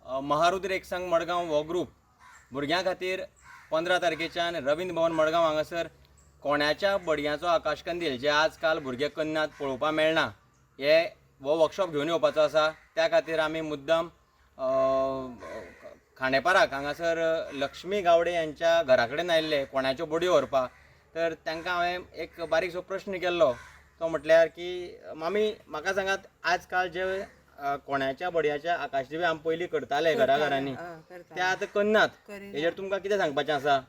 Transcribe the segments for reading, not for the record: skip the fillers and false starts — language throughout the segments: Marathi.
महारुद्र एकसंग मडगांव हो ग्रूप भुरग्यां खातीर 15 तारखेच्यान रवींद्र भवन मडगांव हांगासर कोण्याच्या बडयांचो आकाशकंदील जे आजकाल भुरगे कन्नात पळोवपाक मेळना हो वर्कशॉप घेवन येवपाचो आसा। त्या खातीर आमी मुद्दम खांडेपाराक हांगासर लक्ष्मी गावडे यांच्या घरा कडेन आयिल्ले कोण्याच्यो बडयो व्हरपाक। तर तांकां हांवें एक बारीकसो प्रश्न केल्लो, तो म्हटल्यार की मामी म्हाका सांगात, आजकाल जे कोण्याच्या बडयाच्या आकाशदिवे आमी पयलीं करताले घराघरांनी, ते आतां करनात, हेजेर तुमकां कितें सांगपाचें आसा?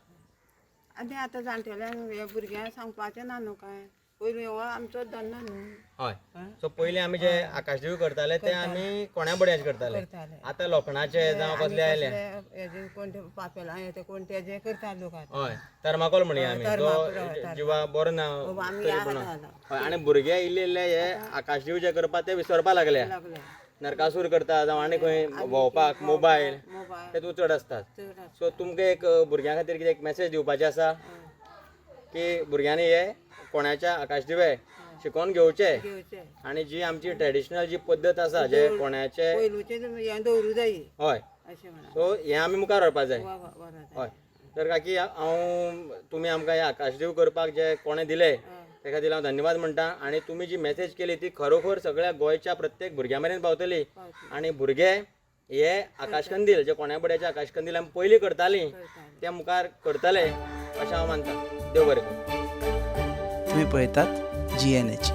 आनी आतां जाणटेल्यांक हे भुरग्यांक सांगपाचें ना न्हू काय, पयलीं हो आमचो धंदो न्हू। हय, सो पयलीं आमी जे आकाशदिवे करताले ते आमी कोण्या बडयाचे करताले, आतां लोखणाचे जावं कसले आयले, हेजे कोण ते पापेलां ते कोण तेजे करता लोक आतां। हय, थर्माकोल म्हणया आमी, तो जिवा बरो ना तरी पूण हय। आनी भुरगे इल्ले इल्ले हे आकाशदिवे जे करपाक ते विसरपाक लागले। नरकासूर करता जावं आनी खंय भोंवपाक मोबायल ते चड आसतात। सो तुमकां एक भुरग्यां खातीर कितें एक मेसेज दिवपाचें आसा की भुरग्यांनी हे कोण्याच्या आकाशदिवे शिकोवन घेवचे आनी जी आमची ट्रेडिशनल जी पद्दत आसा जे कोण्याचे हें दवरूं जाय हय, अशें म्हणून। सो हें आमी मुखार व्हरपाक जाय। हय, तर काकी हांव तुमी आमकां हे आकाशदिवे करपाक जे कोणे दिले त्या खातीर हांव धन्यवाद म्हणटा। आनी तुमी जी मेसेज केली ती खरोखर सगळ्या गोंयच्या प्रत्येक भुरग्यां मेरेन पावतली आनी भुरगे हे आकाशकंदील जे कोण्या बड्याचे आकाशकंदील आमी पयलीं करतालीं ते मुखार करतले अशें हांव मानतां। देव बरें करूं। तुम्ही पळयतात GNH।